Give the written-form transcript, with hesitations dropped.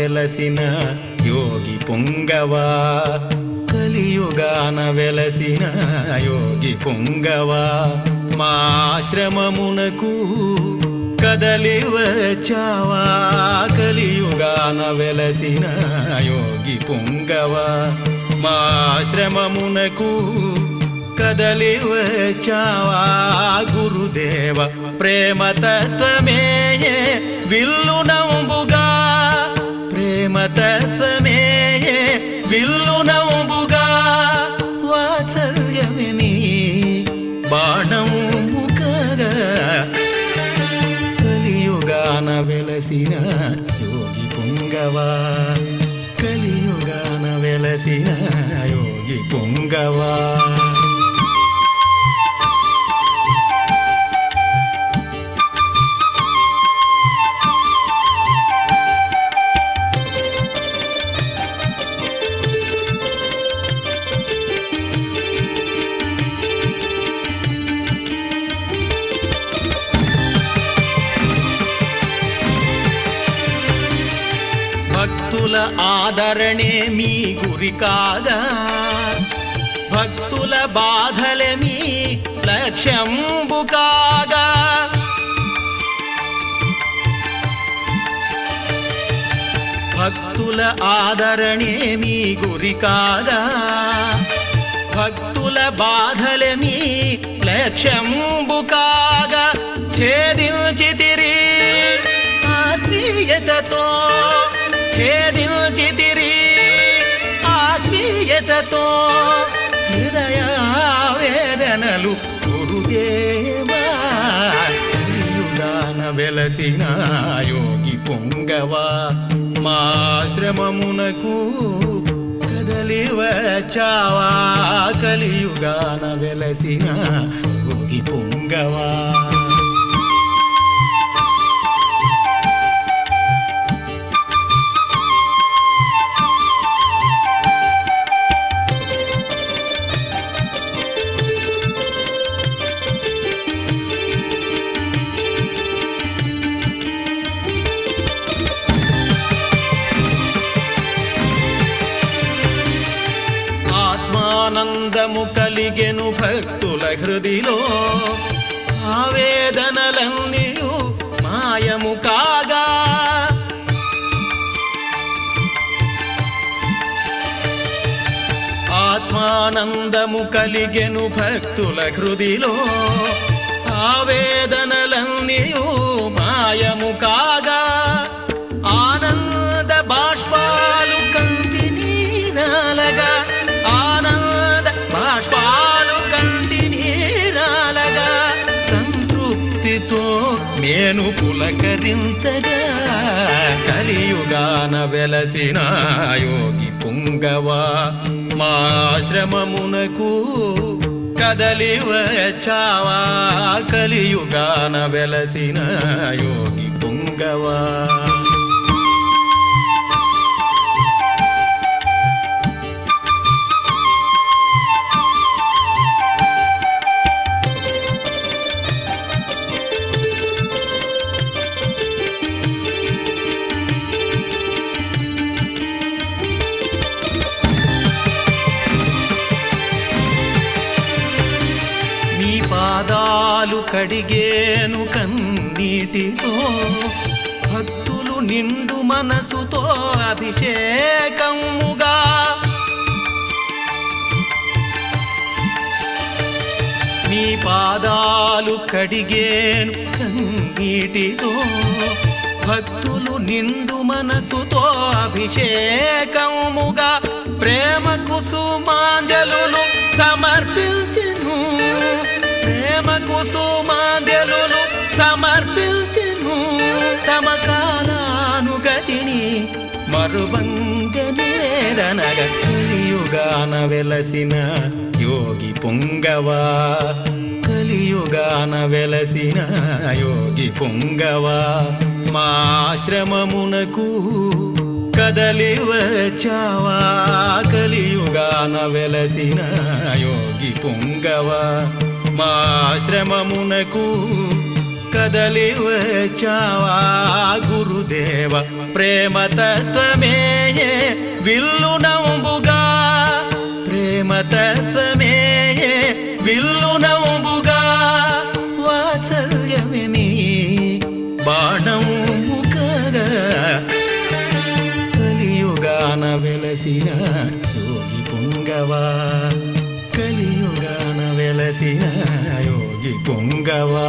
వెలసిన యోగి పొంగవా, కలియుగాన వెలసిన యోగి పొంగవా, మా ఆశ్రమమునకు కదలి వచ్చావా, కలియుగాన వెలసిన యోగి పొంగవా, మా ఆశ్రమమునకు కదలి వచ్చావా. గురుదేవ ప్రేమతత్వమే విల్లునంబుగా, ప్రేమతత్వమే విల్లునంబుగా, వాత్సల్యమే నీ బాణముకగా, కలియుగాన వెలసిన యోగి పొంగవా, కలియుగాన వెలసిన యోగి పొంగవా. భక్తుల ఆదరణే మీ గురి కాగా, భక్తుల బాధలే మీ లక్ష్యంబు కాగా, భక్తుల ఆదరణే మీ గురి కాగా, భక్తుల బాధలే మీ లక్ష్యంబు కాగా, ఛేదించితిరి ఆత్మీయతతో, ఛేదించితిరి ఆత్మీయతతో హృదయావేదనలు గురుదేవా, కలియుగాన వెలసిన యోగి పొంగవా, మా ఆశ్రమమునకు కదలి వచ్చావా, కలియుగాన వెలసిన యోగి పొంగవా. ఆనందము కలిగెను భక్తుల హృదిలో, ఆవేదనలన్నీ మాయము కాగా, ఆత్మానందము కలిగెను భక్తుల హృదిలో, ఆవేదనలన్నీ మాయము కాగా, ఆనంద బాష్పాలు కంటి నీరాలగా, ఆనంద బాష్పాలు కంటి నీరాలగా, సంతృప్తితో నేను పులకరించగా, కలియుగాన వెలసిన యోగి పొంగవా, మా ఆశ్రమమునకు కదలి వచ్చావా, కలియుగాన వెలసిన యోగి పొంగవా. పాదాలు కడిగేను కన్నీటితో, భక్తులు నిండు మనసుతో అభిషేకముగా, మీ పాదాలు కడిగేను కన్నీటితో, భక్తులు నిండు మనసుతో అభిషేకముగా, ప్రేమ కుసుమాంజలులు సమర్పించెను, ప్రేమ కుసుమాంజలులు సమర్పించెను, తమ కాలానుగతిని మరువంగనేదనగా, కలియుగాన వెలసిన యోగి పొంగవా, కలియుగాన వెలసిన యోగి పొంగవా, మా ఆశ్రమమునకు కదలి వచ్చావా, కలియుగాన వెలసిన యోగి పొంగవా, మా ఆశ్రమమునకు కదలి వచ్చావా గురుదేవ ప్రేమ తత్వమే విల్లు నంబుగా ప్రేమ తత్వమే విల్లు నంబుగా వాత్సల్యమే నీ బాణముకగా కలియుగాన వెలసిన యోగి పుంగవా కలియుగాన వెలసిన యోగి పుంగవా